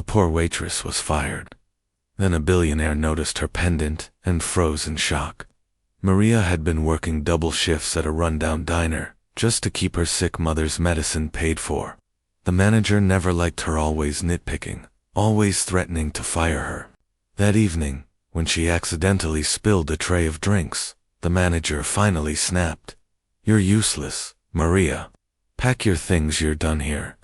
poor waitress was fired. Then a billionaire noticed her pendant and froze in shock. Maria had been working double shifts at a rundown diner just to keep her sick mother's medicine paid for. The manager never liked her, always nitpicking, always threatening to fire her. That evening, when she accidentally spilled a tray of drinks, the manager finally snapped. "You're useless, Maria. Pack your things, you're done here."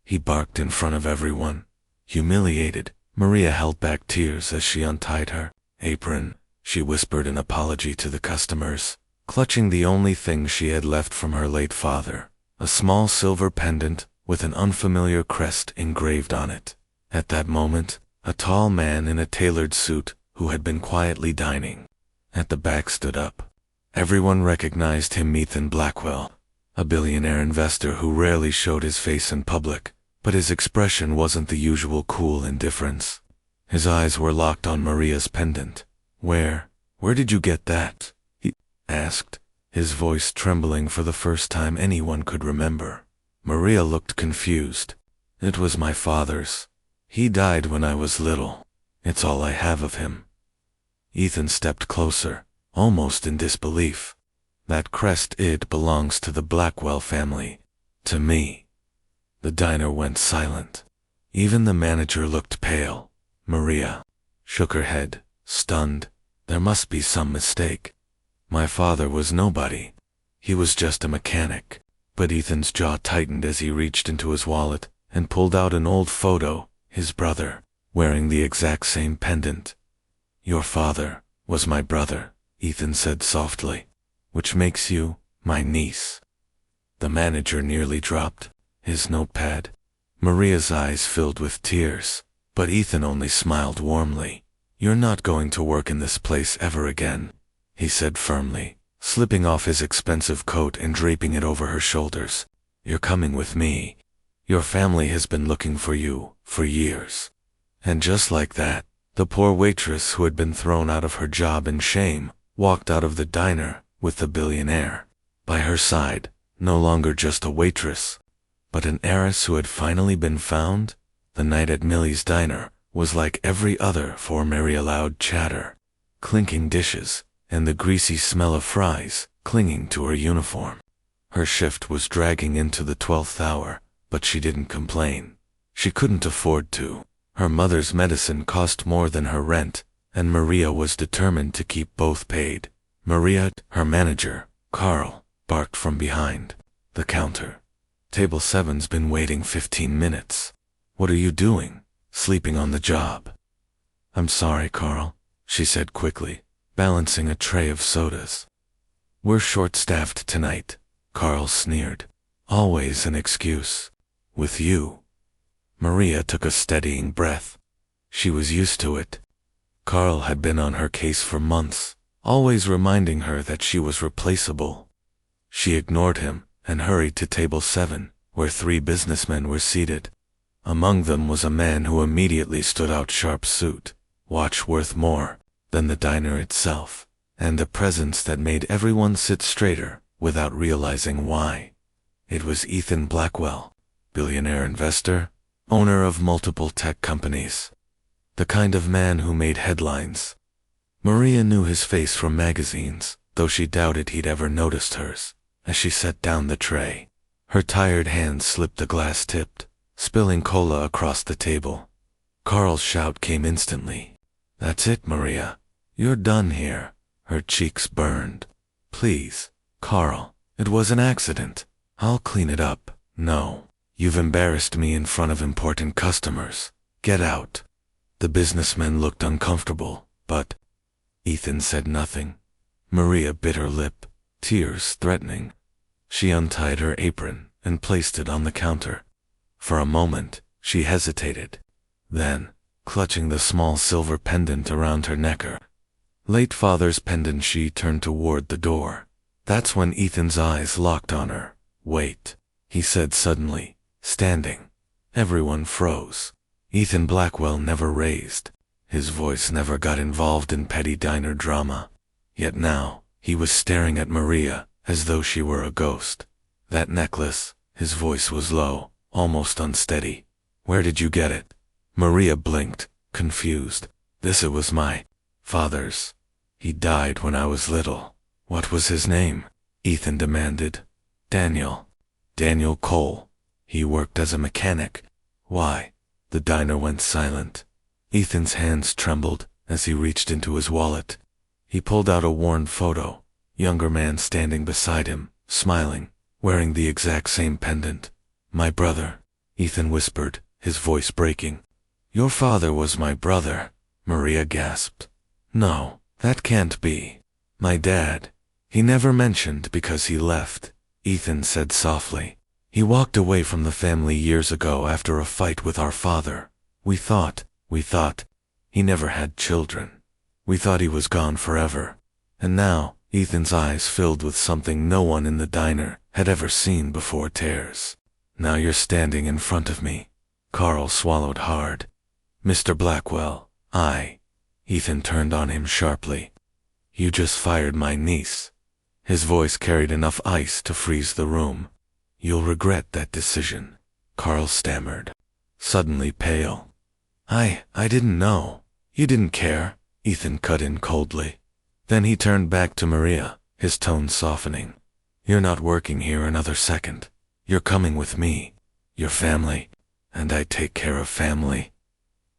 He barked in front of everyone. Humiliated, Maria held back tears as she untied her apron. She whispered an apology to the customers, clutching the only thing she had left from her late father, a small silver pendant with an unfamiliar crest engraved on it. At that moment, a tall man in a tailored suit, who had been quietly dining at the back, stood up. Everyone recognized him, Ethan Blackwell, a billionaire investor who rarely showed his face in public, but his expression wasn't the usual cool indifference. His eyes were locked on Maria's pendant. Where did you get that?" he asked, his voice trembling for the first time anyone could remember. Maria looked confused. "It was my father's. He died when I was little. It's all I have of him." Ethan stepped closer, almost in disbelief. "That crest, it belongs to the Blackwell family. To me." The diner went silent. Even the manager looked pale. Maria shook her head, stunned. There must be some mistake. "My father was nobody. He was just a mechanic." But Ethan's jaw tightened as he reached into his wallet and pulled out an old photo, his brother, wearing the exact same pendant. "Your father was my brother," Ethan said softly, "which makes you my niece." The manager nearly dropped his notepad. Maria's eyes filled with tears, but Ethan only smiled warmly. "You're not going to work in this place ever again," he said firmly, slipping off his expensive coat and draping it over her shoulders. "You're coming with me. Your family has been looking for you for years." And just like that, the poor waitress who had been thrown out of her job in shame walked out of the diner with the billionaire. By her side, no longer just a waitress, but an heiress who had finally been found. The night at Millie's diner was like every other for Maria. Loud chatter, clinking dishes, and the greasy smell of fries clinging to her uniform. Her shift was dragging into the 12th hour, but she didn't complain. She couldn't afford to. Her mother's medicine cost more than her rent, and Maria was determined to keep both paid. Maria, her manager, Carl, barked from behind the counter. "Table 7's been waiting 15 minutes. What are you doing? Sleeping on the job?" "I'm sorry, Carl," she said quickly, balancing a tray of sodas. "We're short-staffed tonight," Carl sneered. "Always an excuse. With you." Maria took a steadying breath. She was used to it. Carl had been on her case for months, always reminding her that she was replaceable. She ignored him and hurried to table 7, where 3 businessmen were seated. Among them was a man who immediately stood out, sharp suit, watch worth more than the diner itself, and a presence that made everyone sit straighter without realizing why. It was Ethan Blackwell, billionaire investor, owner of multiple tech companies. The kind of man who made headlines. Maria knew his face from magazines, though she doubted he'd ever noticed hers. As she set down the tray, her tired hand slipped the glass tipped, spilling cola across the table. Carl's shout came instantly. "That's it, Maria. You're done here." Her cheeks burned. "Please, Carl, it was an accident. I'll clean it up." "No. You've embarrassed me in front of important customers. Get out." The businessmen looked uncomfortable, but Ethan said nothing. Maria bit her lip, tears threatening. She untied her apron and placed it on the counter. For a moment, she hesitated. Then, clutching the small silver pendant around her neck, her late father's pendant, she turned toward the door. That's when Ethan's eyes locked on her. "Wait," he said suddenly, standing. Everyone froze. Ethan Blackwell never raised. His voice never got involved in petty diner drama. Yet now, he was staring at Maria as though she were a ghost. "That necklace," his voice was low, almost unsteady. "Where did you get it?" Maria blinked, confused. This it was my father's. He died when I was little. What was his name? Ethan demanded. Daniel. Daniel Cole. He worked as a mechanic. Why? The diner went silent. Ethan's hands trembled as he reached into his wallet. He pulled out a worn photo. Younger man standing beside him, smiling, wearing the exact same pendant. My brother, Ethan whispered, his voice breaking. Your father was my brother, Maria gasped. No, that can't be. My dad. He never mentioned because he left, Ethan said softly. He walked away from the family years ago after a fight with our father. We thought, he never had children. We thought he was gone forever. And now, Ethan's eyes filled with something no one in the diner had ever seen before tears. Now you're standing in front of me. Carl swallowed hard. Mr. Blackwell, Ethan turned on him sharply. You just fired my niece. His voice carried enough ice to freeze the room. You'll regret that decision, Carl stammered, suddenly pale. I didn't know. You didn't care, Ethan cut in coldly. Then he turned back to Maria, his tone softening. You're not working here another second. You're coming with me, your family, and I take care of family.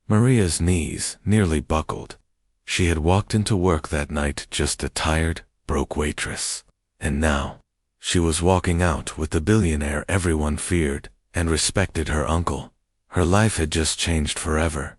Maria's knees nearly buckled. She had walked into work that night just a tired, broke waitress. And now, she was walking out with the billionaire everyone feared and respected, her uncle. Her life had just changed forever.